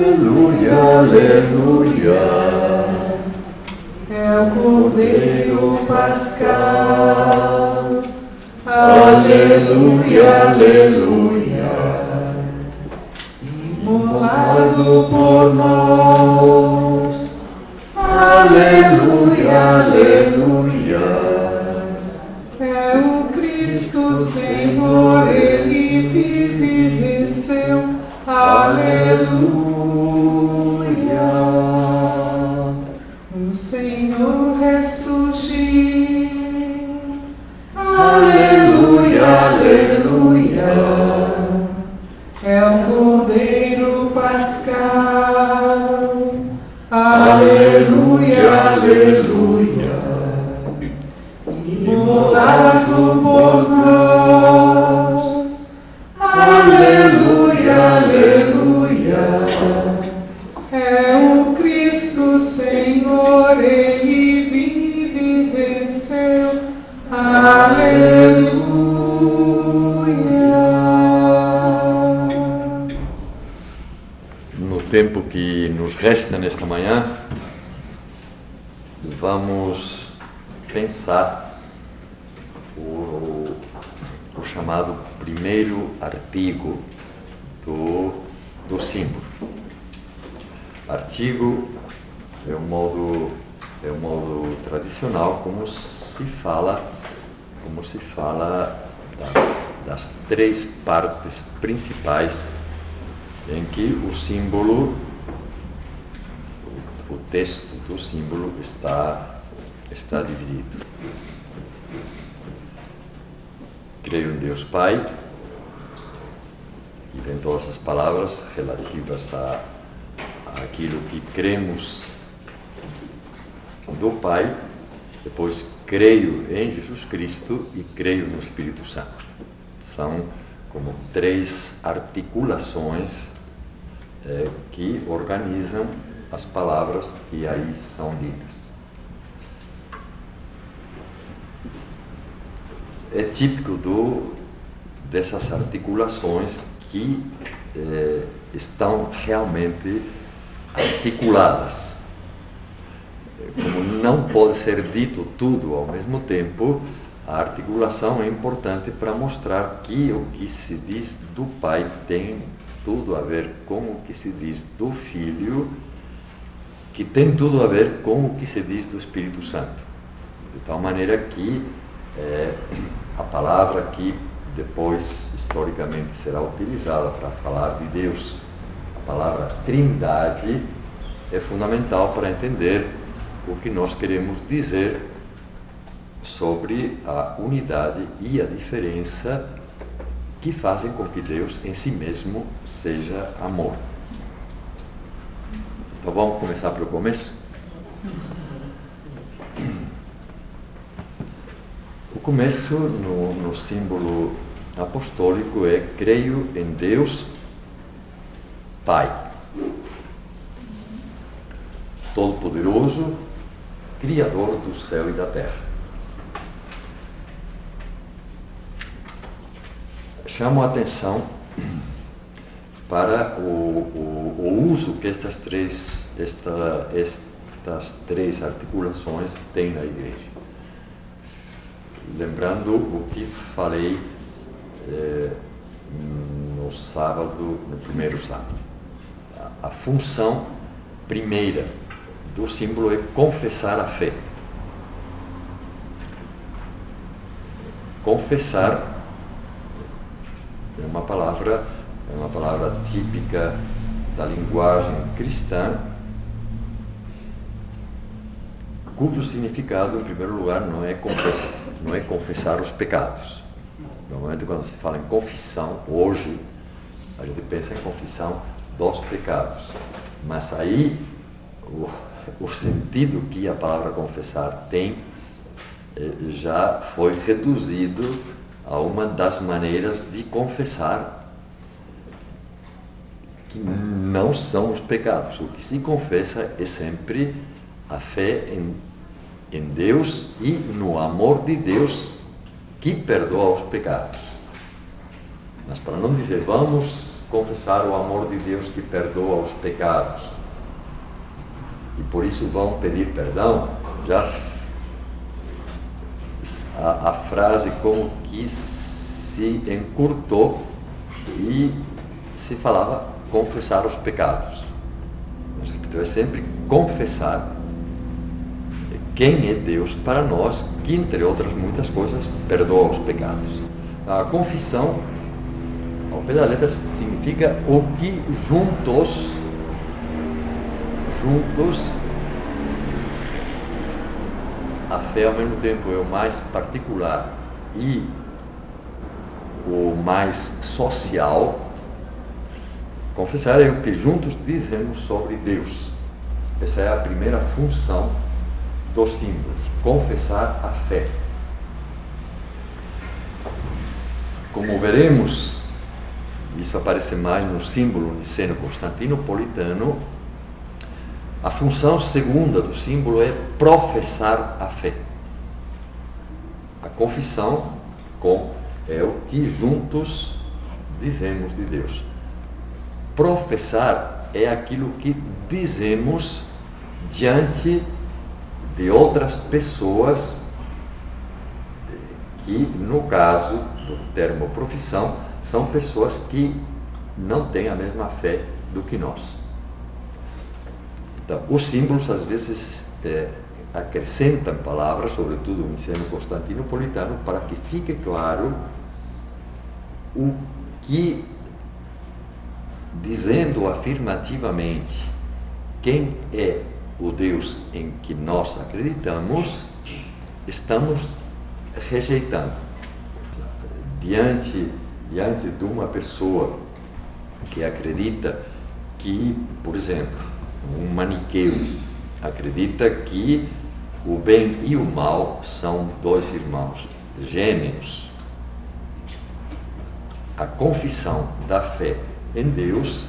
Aleluia, aleluia. É o Cordeiro Pascal. Aleluia, aleluia. Imolado por nós. Aleluia, aleluia. É o Cristo Senhor, Ele vive e venceu. Aleluia. O Senhor ressurgiu. Aleluia, aleluia. É o Cordeiro Pascal. Aleluia, aleluia. Imolado por nós. Aleluia, aleluia. É o Cristo Senhor, Ele vive e venceu. Aleluia. No tempo que nos resta nesta manhã, vamos pensar o chamado primeiro artigo do símbolo. Artigo é um modo tradicional como se fala das três partes principais em que o símbolo, o texto do símbolo está dividido. Creio em Deus Pai, e vem todas as palavras relativas àquilo que cremos do Pai. Depois creio em Jesus Cristo e creio no Espírito Santo. São como três articulações que organizam as palavras que aí são ditas. É típico dessas articulações que estão realmente articuladas. Como não pode ser dito tudo ao mesmo tempo, a articulação é importante para mostrar que o que se diz do Pai tem tudo a ver com o que se diz do Filho, que tem tudo a ver com o que se diz do Espírito Santo. De tal maneira que a palavra que depois historicamente será utilizada para falar de Deus, a palavra Trindade, é fundamental para entender o que nós queremos dizer sobre a unidade e a diferença que fazem com que Deus em si mesmo seja amor. Então vamos começar pelo começo? O começo no símbolo apostólico é: creio em Deus Pai, Todo-Poderoso, Criador do céu e da terra. Chamo a atenção para o uso que estas três articulações têm na igreja. Lembrando o que falei no primeiro sábado. A função primeira do símbolo é confessar a fé. Confessar é uma palavra típica da linguagem cristã, cujo significado, em primeiro lugar, não é confessar os pecados. Normalmente, quando se fala em confissão, hoje, a gente pensa em confissão dos pecados. Mas aí, o sentido que a palavra confessar tem já foi reduzido a uma das maneiras de confessar que não são os pecados. O que se confessa é sempre a fé em Deus e no amor de Deus que perdoa os pecados. Mas para não dizer vamos confessar o amor de Deus que perdoa os pecados. E por isso vão pedir perdão. Já a frase como que se encurtou e se falava confessar os pecados. Então é sempre confessar quem é Deus para nós, que entre outras muitas coisas perdoa os pecados. A confissão, ao pé da letra, significa o que juntos, a fé ao mesmo tempo é o mais particular e o mais social. Confessar é o que juntos dizemos sobre Deus. Essa é a primeira função dos símbolos, confessar a fé. Como veremos, isso aparece mais no símbolo niceno-constantinopolitano. A função segunda do símbolo é professar a fé. A confissão é o que juntos dizemos de Deus. Professar é aquilo que dizemos diante de outras pessoas, que no caso do termo profissão, são pessoas que não têm a mesma fé do que nós. Então, os símbolos às vezes acrescentam palavras, sobretudo no ensino constantinopolitano, para que fique claro o que, dizendo afirmativamente quem é o Deus em que nós acreditamos, estamos rejeitando. Diante de uma pessoa que acredita que, por exemplo, um maniqueu acredita que o bem e o mal são dois irmãos gêmeos, a confissão da fé em Deus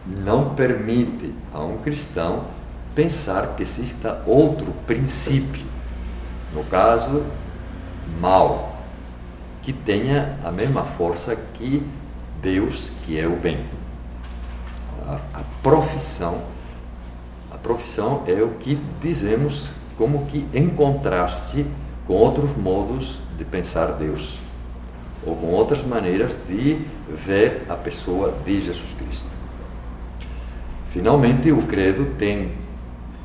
não permite a um cristão pensar que exista outro princípio, no caso, mal, que tenha a mesma força que Deus, que é o bem. A profissão é o que dizemos como que em contraste com outros modos de pensar Deus, ou com outras maneiras de ver a pessoa de Jesus Cristo. Finalmente, o credo tem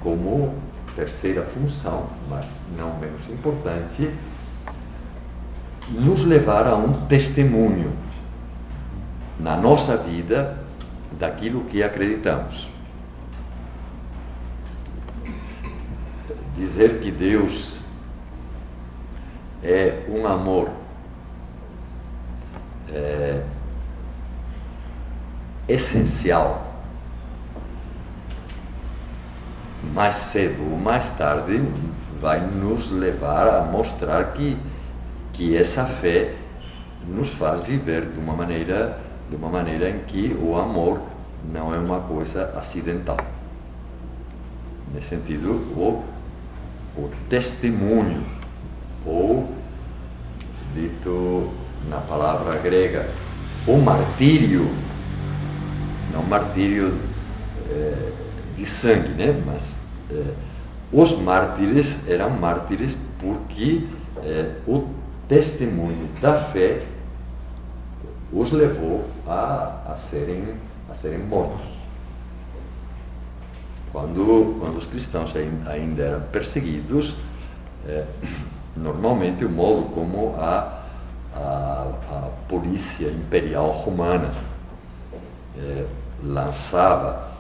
como terceira função, mas não menos importante, nos levar a um testemunho na nossa vida daquilo que acreditamos. Dizer que Deus é um amor essencial, mais cedo ou mais tarde vai nos levar a mostrar que essa fé nos faz viver de uma maneira em que o amor não é uma coisa acidental. Nesse sentido, o testemunho, ou, dito na palavra grega, o martírio, não martírio de sangue, né? Mas os mártires eram mártires porque o testemunho da fé os levou a serem mortos. Quando os cristãos ainda eram perseguidos, normalmente o modo como a polícia imperial romana lançava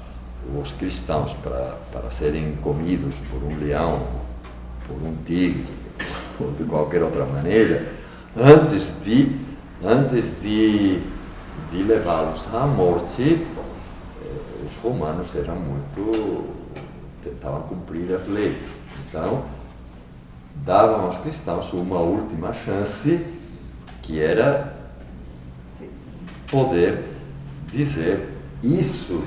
os cristãos para serem comidos por um leão, por um tigre, ou de qualquer outra maneira, antes de levá-los à morte, os romanos tentavam cumprir as leis. Então, davam aos cristãos uma última chance, que era poder dizer: isso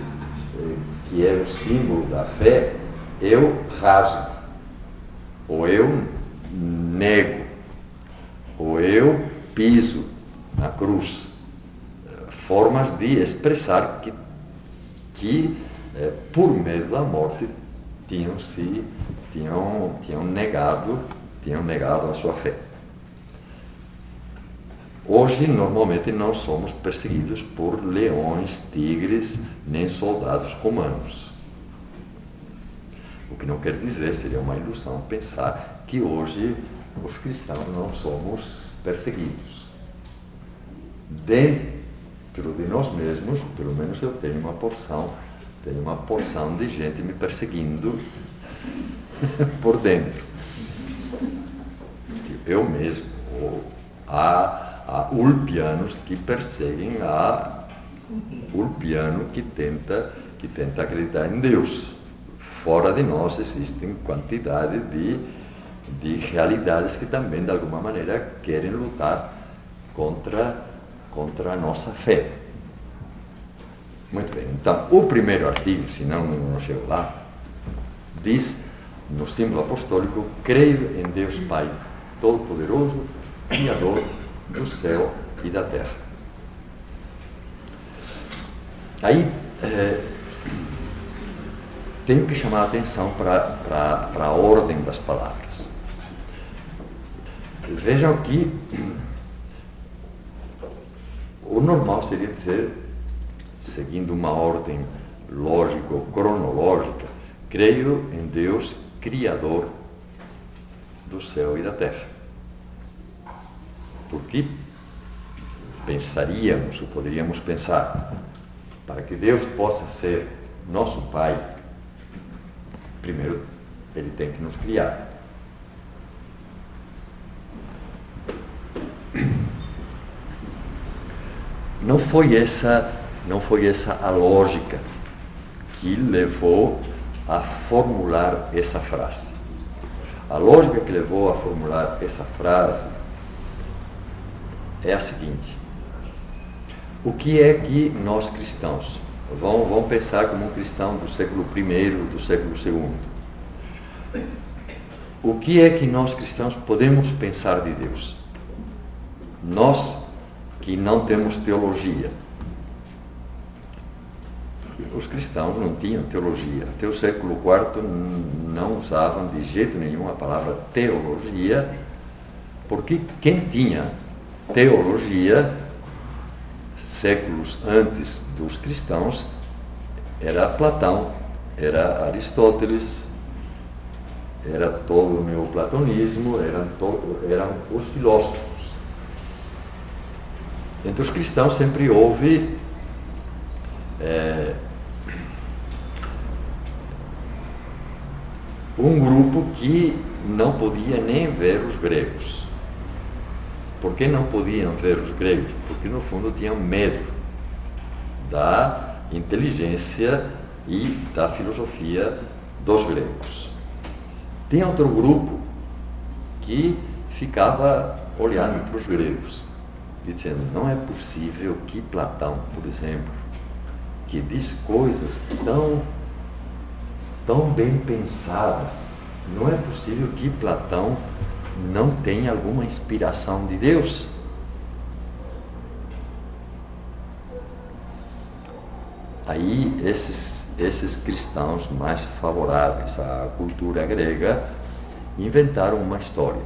que é o símbolo da fé, eu rasgo, ou eu nego, ou eu piso na cruz. formas de expressar que por medo da morte, tinham negado a sua fé. Hoje, normalmente, não somos perseguidos por leões, tigres, nem soldados romanos. O que não quer dizer, seria uma ilusão pensar que hoje os cristãos não somos perseguidos. Dentro de nós mesmos, pelo menos eu tenho uma porção de gente me perseguindo por dentro. Eu mesmo, há ulpianos que perseguem a ulpiano que tenta acreditar em Deus. Fora de nós existem quantidade de realidades que também, de alguma maneira, querem lutar contra a nossa fé. Muito bem, então, o primeiro artigo, se não chego lá, diz, no símbolo apostólico, creio em Deus Pai Todo-Poderoso, Criador do céu e da terra. Aí, tenho que chamar a atenção para a ordem das palavras. Vejam que o normal seria dizer, seguindo uma ordem lógico-cronológica, creio em Deus Criador do céu e da terra. Porque pensaríamos, ou poderíamos pensar, para que Deus possa ser nosso Pai, primeiro Ele tem que nos criar. Não foi essa a lógica que levou a formular essa frase. A lógica que levou a formular essa frase é a seguinte: o que é que nós cristãos, vamos pensar como um cristão do século I, do século II, o que é que nós cristãos podemos pensar de Deus? Nós que não temos teologia. Os cristãos não tinham teologia. Até o século IV não usavam de jeito nenhum a palavra teologia, porque quem tinha teologia, séculos antes dos cristãos, era Platão, era Aristóteles, era todo o neoplatonismo, eram os filósofos. Entre os cristãos sempre houve um grupo que não podia nem ver os gregos. Por que não podiam ver os gregos? Porque no fundo tinham medo da inteligência e da filosofia dos gregos. Tinha outro grupo que ficava olhando para os gregos e dizendo, não é possível que Platão, por exemplo, que diz coisas tão bem pensadas, não é possível que Platão não tenha alguma inspiração de Deus? Aí esses cristãos mais favoráveis à cultura grega inventaram uma história.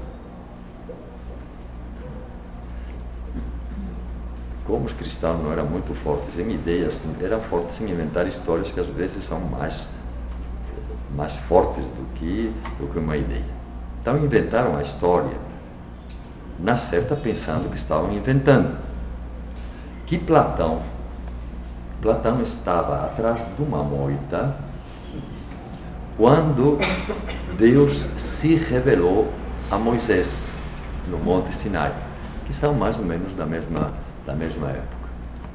Como os cristãos não eram muito fortes em ideias, eram fortes em inventar histórias que às vezes são mais fortes do que uma ideia. Então inventaram a história, na certa pensando que estavam inventando. Que Platão estava atrás de uma moita quando Deus se revelou a Moisés no Monte Sinai, que são mais ou menos da mesma época.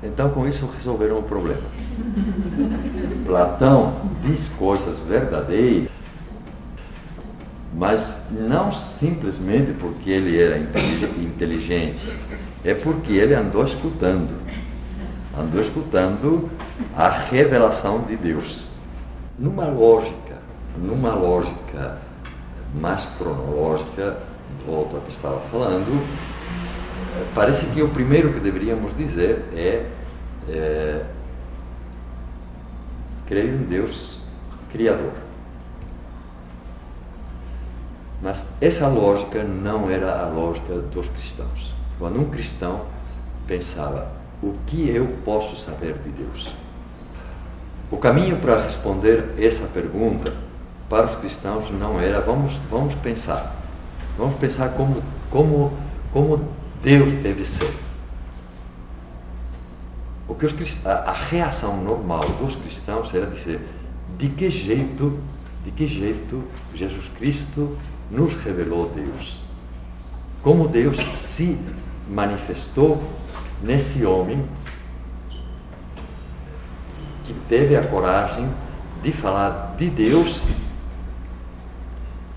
Então com isso resolveram o problema. Platão diz coisas verdadeiras, mas não simplesmente porque ele era inteligente, é porque ele andou escutando a revelação de Deus. Numa lógica mais cronológica, volto ao que estava falando, parece que o primeiro que deveríamos dizer é creio em Deus Criador. Mas essa lógica não era a lógica dos cristãos. Quando um cristão pensava, o que eu posso saber de Deus? O caminho para responder essa pergunta para os cristãos não era, vamos pensar como Deus deve ser. O que a reação normal dos cristãos era dizer, de que jeito Jesus Cristo nos revelou Deus? Como Deus se manifestou nesse homem que teve a coragem de falar de Deus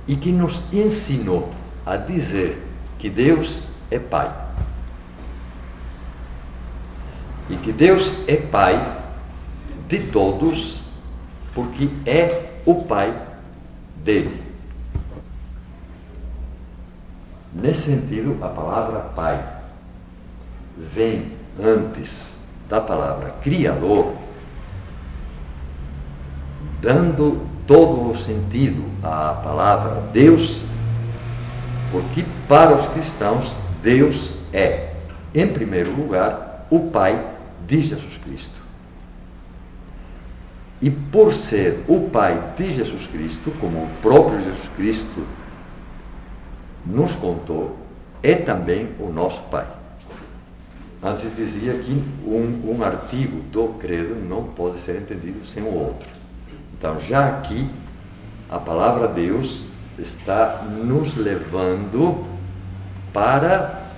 e que nos ensinou a dizer que Deus é Pai. E que Deus é Pai de todos, porque é o Pai dele. Nesse sentido, a palavra Pai vem antes da palavra Criador, dando todo o sentido à palavra Deus, porque para os cristãos Deus é, em primeiro lugar, o Pai de Jesus Cristo. E por ser o Pai de Jesus Cristo, como o próprio Jesus Cristo nos contou, é também o nosso Pai. Antes dizia que um artigo do credo não pode ser entendido sem o outro. Então, já aqui, a palavra Deus está nos levando para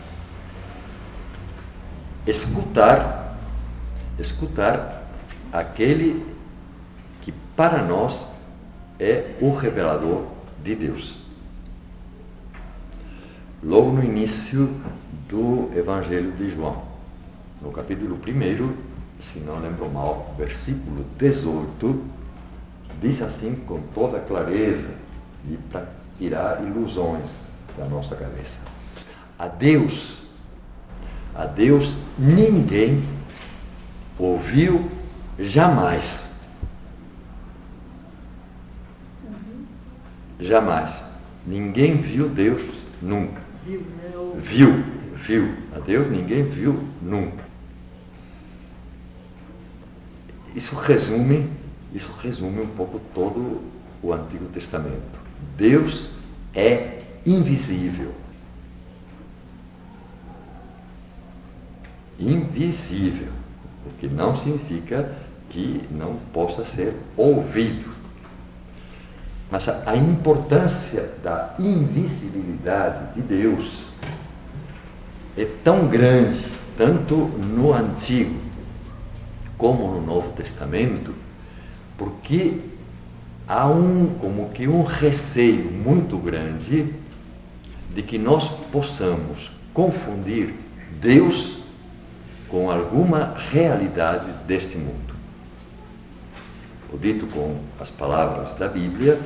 escutar aquele que para nós é o revelador de Deus. Logo no início do Evangelho de João, no capítulo 1, se não lembro mal, versículo 18, diz assim com toda clareza e para tirar ilusões da nossa cabeça. A Deus ninguém ouviu jamais. Jamais. Ninguém viu Deus nunca. Viu. A Deus ninguém viu nunca. Isso resume um pouco todo o Antigo Testamento. Deus é invisível. Invisível, o que não significa que não possa ser ouvido. Mas a importância da invisibilidade de Deus é tão grande, tanto no Antigo como no Novo Testamento, porque há como que um receio muito grande de que nós possamos confundir Deus com alguma realidade deste mundo. O dito com as palavras da Bíblia,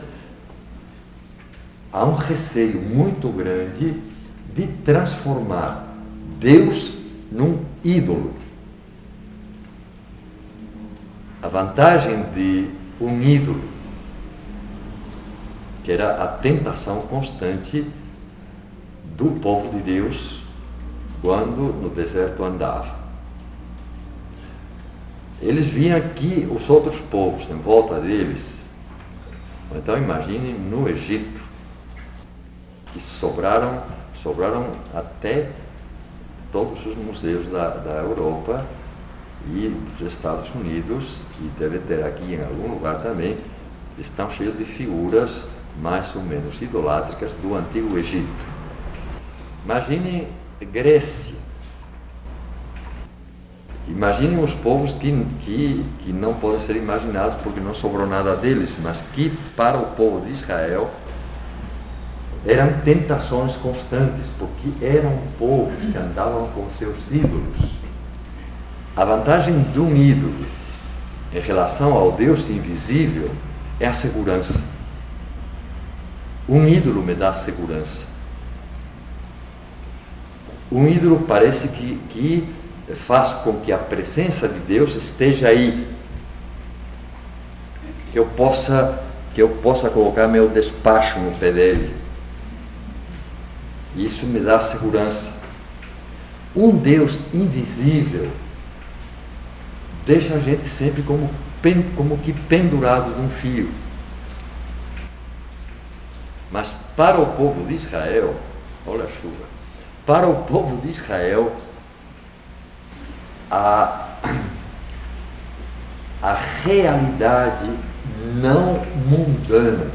há um receio muito grande de transformar Deus num ídolo. A vantagem de um ídolo, que era a tentação constante do povo de Deus quando no deserto andava. Eles viam que os outros povos em volta deles, então imaginem no Egito, que sobraram até todos os museus da Europa e dos Estados Unidos, e deve ter aqui em algum lugar também, estão cheios de figuras mais ou menos idolátricas do Antigo Egito. Imaginem Grécia. Imaginem os povos que não podem ser imaginados porque não sobrou nada deles, mas que para o povo de Israel eram tentações constantes, porque eram povos que andavam com seus ídolos. A vantagem de um ídolo em relação ao Deus invisível é a segurança. Um ídolo me dá segurança. Um ídolo parece que faz com que a presença de Deus esteja aí. que eu possa colocar meu despacho no pé dele. Isso me dá segurança. Um Deus invisível deixa a gente sempre como que pendurado num fio. Mas para o povo de Israel, olha a chuva, para o povo de Israel, a realidade não mundana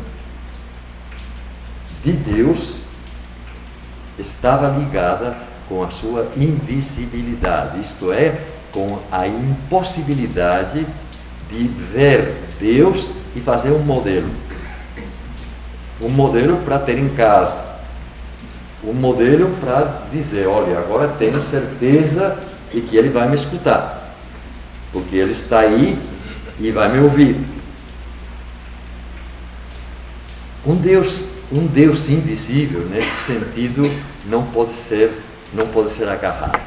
de Deus estava ligada com a sua invisibilidade, isto é, com a impossibilidade de ver Deus e fazer um modelo para ter em casa, um modelo para dizer, olha, agora tenho certeza de que ele vai me escutar, porque ele está aí e vai me ouvir. Um Deus invisível, nesse sentido, não pode ser agarrado.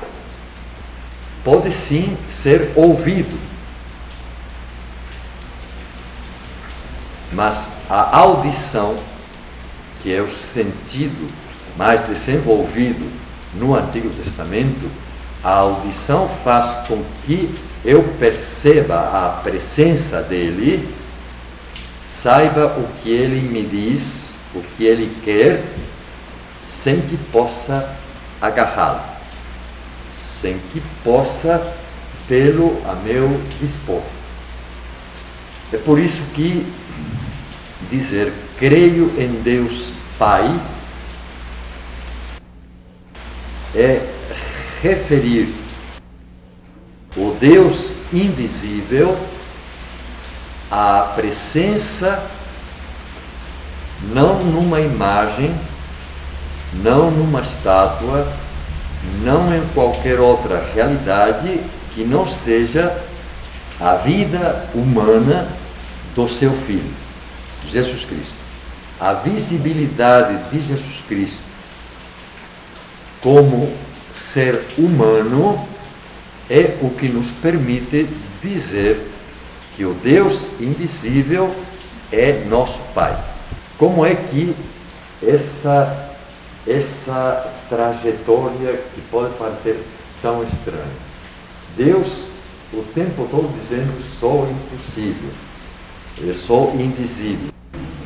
Pode sim ser ouvido, mas a audição, que é o sentido mais desenvolvido no Antigo Testamento, a audição faz com que eu perceba a presença dele, saiba o que ele me diz, o que ele quer, sem que possa agarrá-lo, sem que possa tê-lo a meu dispor. É por isso que dizer creio em Deus Pai é referir o Deus invisível à presença não numa imagem, não numa estátua, não em qualquer outra realidade que não seja a vida humana do seu Filho, Jesus Cristo. A visibilidade de Jesus Cristo como ser humano é o que nos permite dizer que o Deus invisível é nosso Pai. Como é que essa trajetória que pode parecer tão estranha? Deus o tempo todo dizendo, sou impossível, eu sou invisível.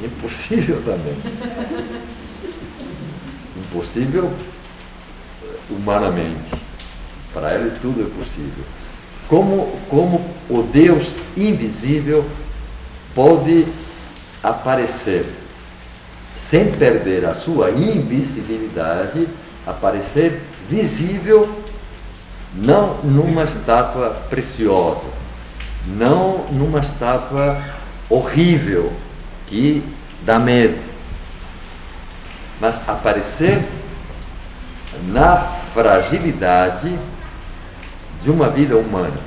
Impossível também. Impossível humanamente. Para ele tudo é possível. Como o Deus invisível pode aparecer sem perder a sua invisibilidade, aparecer visível, não numa estátua preciosa, não numa estátua horrível que dá medo, mas aparecer na fragilidade de uma vida humana.